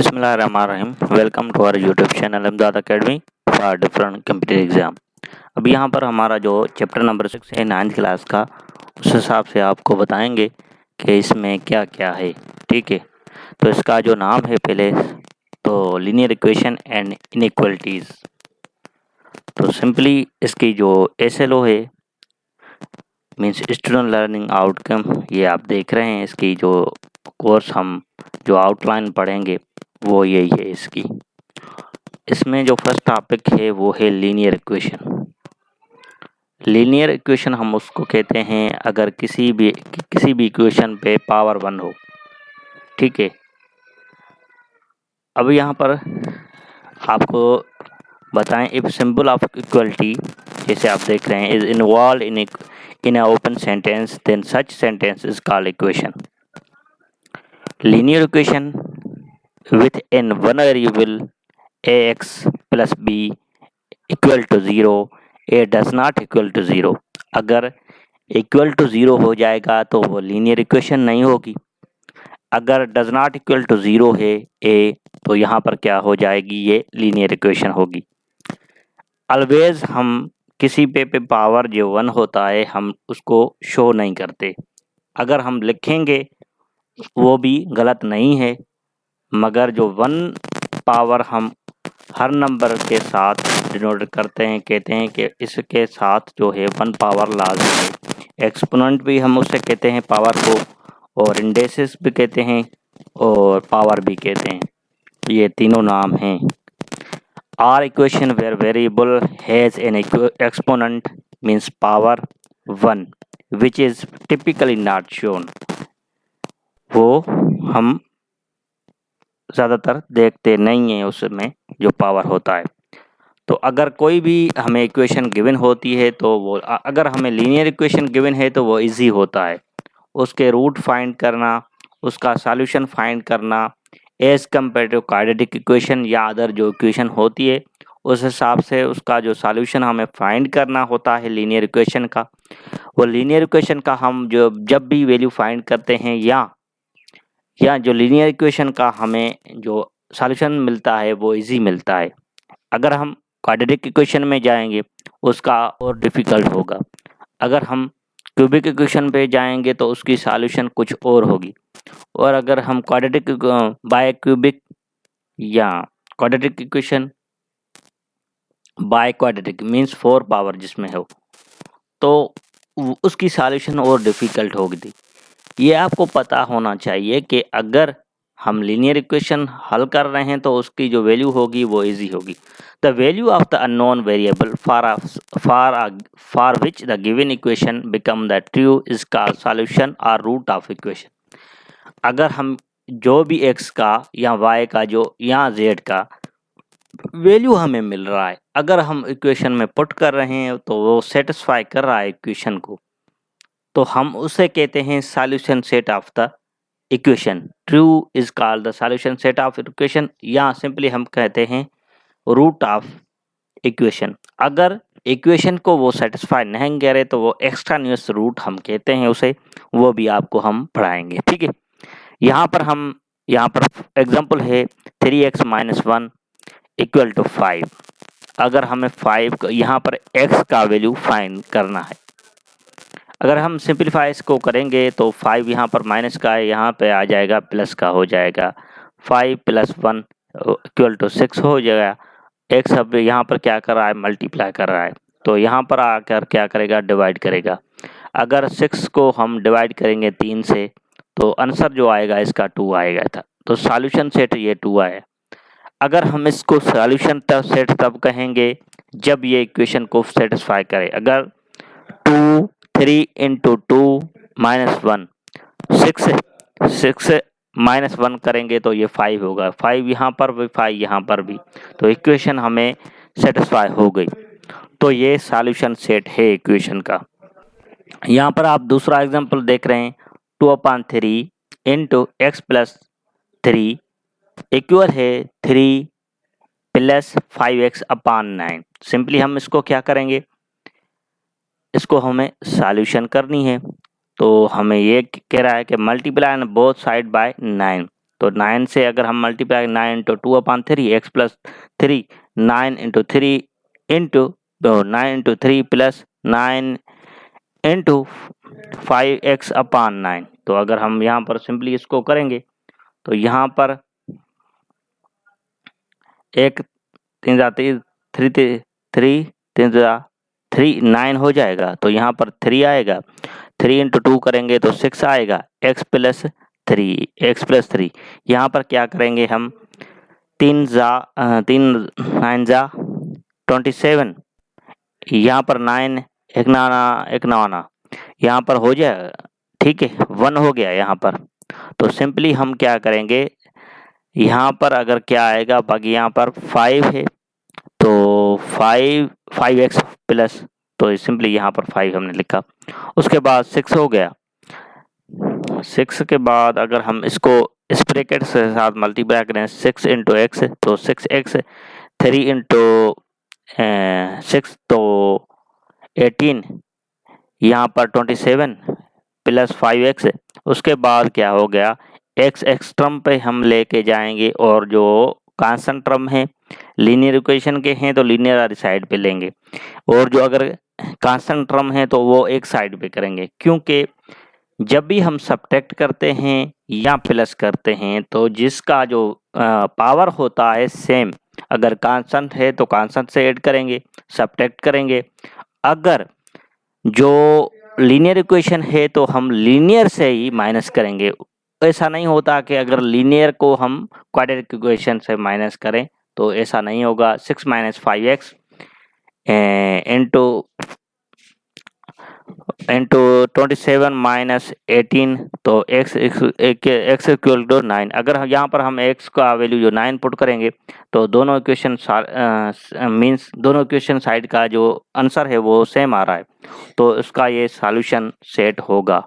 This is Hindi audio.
बिस्मिल्लाहिर्रहमानिर्रहीम। Welcome to our YouTube channel Imdad academy for different computer exam. अब यहाँ पर हमारा जो चैप्टर नंबर 6 है 9th क्लास का, उस हिसाब से आपको बताएंगे कि इसमें क्या क्या है। ठीक है, तो इसका जो नाम है पहले तो लीनियर इक्वेशन एंड इनइक्वालिटीज़। तो सिंपली इसकी जो SLO है मीन्स स्टूडेंट लर्निंग आउटकम, ये आप देख रहे हैं। इसकी जो कोर्स हम जो आउटलाइन पढ़ेंगे वो यही है इसकी। इसमें जो फर्स्ट टॉपिक है वो है लीनियर इक्वेशन। लीनियर इक्वेशन हम उसको कहते हैं अगर किसी भी इक्वेशन पे पावर 1 हो। ठीक है, अब यहाँ पर आपको बताएं, इफ सिंबल ऑफ इक्वलिटी जैसे आप देख रहे हैं is involve in a open sentence then such sentence is called equation. Linear equation with in one variable ax plus b equal to 0, a does not equal to 0। अगर equal to 0 हो जाएगा तो वो लीनियर इक्वेशन नहीं होगी। अगर does not equal to 0 है a तो यहाँ पर क्या हो जाएगी, ये लीनियर इक्वेशन होगी। ऑलवेज हम किसी पे पावर जो 1 होता है हम उसको शो नहीं करते। अगर हम लिखेंगे वो भी गलत नहीं है, मगर जो 1 पावर हम हर नंबर के साथ डिनोट करते हैं, कहते हैं कि इसके साथ जो है 1 पावर लाजमी है। एक्सपोनेंट भी हम उससे कहते हैं पावर को, और इंडेसिस भी कहते हैं और पावर भी कहते हैं। ये तीनों नाम हैं। Are equation where variable has an exponent means power 1 which is typically not shown, वो हम ज़्यादातर देखते नहीं हैं उसमें जो पावर होता है। तो अगर कोई भी हमें इक्वेशन गिवन होती है तो वो, अगर हमें लीनियर इक्वेशन गिवन है तो वो इजी होता है उसके रूट फाइंड करना, उसका सॉल्यूशन फाइंड करना as compare to quadratic equation या अदर जो इक्वेशन होती है उस हिसाब से उसका जो सॉल्यूशन हमें फाइंड करना होता है लीनियर इक्वेशन का। वो लीनियर इक्वेशन का हम जब भी वैल्यू फाइंड करते हैं या जो लीनियर इक्वेशन का हमें जो सॉल्यूशन मिलता है वो इजी मिलता है। अगर हम क्वाड्रेटिक इक्वेशन में जाएंगे उसका और डिफ़िकल्ट होगा। अगर हम क्यूबिक इक्वेशन पे जाएंगे तो उसकी सॉल्यूशन कुछ और होगी। और अगर हम क्वाड्रेटिक बाय क्यूबिक या quadratic equation by quadratic means 4 power जिसमें हो तो उसकी सॉल्यूशन और डिफ़िकल्ट होगी। ये आपको पता होना चाहिए कि अगर हम लीनियर इक्वेशन हल कर रहे हैं तो उसकी जो वैल्यू होगी वो इजी होगी। The value of the unknown variable for which the given equation become the true is called solution और रूट ऑफ इक्वेशन। अगर हम जो भी x का या y का जो या z का वैल्यू हमें मिल रहा है, अगर हम इक्वेशन में पुट कर रहे हैं तो वो सेटिस्फाई कर रहा है इक्वेशन को, तो हम उसे कहते हैं solution set of the equation. True is called the solution set of equation, या सिंपली हम कहते हैं रूट ऑफ इक्वेशन। अगर इक्वेशन को वो सेटिस्फाई नहीं करे तो वो एक्सट्रानियस रूट हम कहते हैं उसे, वो भी आपको हम पढ़ाएंगे। ठीक है, यहाँ पर एग्जांपल है 3x - 1 इक्वल टू 5। अगर हमें 5 यहाँ पर x का वैल्यू फाइंड करना है, अगर हम सिंपलीफाई इसको करेंगे तो 5 यहाँ पर माइनस का है, यहाँ पे आ जाएगा प्लस का हो जाएगा। 5 + 1 इक्वल टू 6 हो जाएगा। x अब यहाँ पर क्या कर रहा है, मल्टीप्लाई कर रहा है, तो यहाँ पर आकर क्या करेगा, डिवाइड करेगा। अगर 6 को हम डिवाइड करेंगे 3 से तो आंसर जो आएगा इसका 2 आएगा था। तो सॉल्यूशन सेट ये 2 आया। अगर हम इसको सॉल्यूशन सेट तब कहेंगे जब ये इक्वेशन को सेटिस्फाई करे। अगर 2 3 × 2 - 1 6 -1 करेंगे तो ये 5 होगा। 5 यहाँ पर भी, 5 यहाँ पर भी, तो इक्वेशन हमें सेटिस्फाई हो गई। तो ये सॉल्यूशन सेट है इक्वेशन का। यहाँ पर आप दूसरा एग्जांपल देख रहे हैं 2/3 × x + 3 इक्वल है 3 + 5x/9। सिंपली हम इसको क्या करेंगे, इसको हमें सॉल्यूशन करनी है। तो हमें ये कह रहा है कि मल्टीप्लाई बोथ साइड बाय 9, तो 9 से अगर हम multiply 9 into 2/3 x plus 3 9 into 3 into 9 into 3 plus 9 into 5x/9। तो अगर हम यहाँ पर सिंपली इसको करेंगे तो यहाँ पर एक 3 3 9 हो जाएगा, तो यहाँ पर 3 आएगा, 3 इंटू 2 करेंगे तो 6 आएगा, x प्लस 3 यहाँ पर क्या करेंगे हम 3 9 जा 27, यहाँ पर 9 एक नाना यहाँ पर हो जाएगा, ठीक है 1 हो गया यहाँ पर। तो सिंपली हम क्या करेंगे, यहाँ पर अगर क्या आएगा, बाकी यहाँ पर 5 है तो 5x प्लस, तो सिंपली यहाँ पर 5 हमने लिखा। उसके बाद 6 हो गया, 6 के बाद अगर हम इसको इस ब्रैकेट के साथ मल्टीप्लाई करें 6 इंटू एक्स तो 6x, 3 इंटू 6 तो 18, यहाँ पर 27 प्लस 5x। उसके बाद क्या हो गया, x टर्म पे हम लेके जाएंगे और जो कांस्टेंट टर्म है लीनियर इक्वेशन के हैं तो लीनियर वाली साइड पे लेंगे, और जो अगर कांस्टेंट टर्म है तो वो एक साइड पे करेंगे, क्योंकि जब भी हम सब्ट्रैक्ट करते हैं या प्लस करते हैं तो जिसका जो पावर होता है सेम, अगर कांस्टेंट है तो कांस्टेंट से ऐड करेंगे, सब्ट्रैक्ट करेंगे। अगर जो लीनियर इक्वेशन है तो हम लीनियर से ही माइनस करेंगे। ऐसा नहीं होता कि अगर लीनियर को हम क्वाड्रेटिक इक्वेशन से माइनस करें, तो ऐसा नहीं होगा। 6 माइनस 5x इंटू 27 माइनस 18, तो x इक्वल टू 9। अगर यहाँ पर हम x का वैल्यू जो 9 पुट करेंगे तो दोनों इक्वेशन मीन्स दोनों इक्वेशन साइड का जो आंसर है वो सेम आ रहा है, तो इसका ये सॉल्यूशन सेट होगा।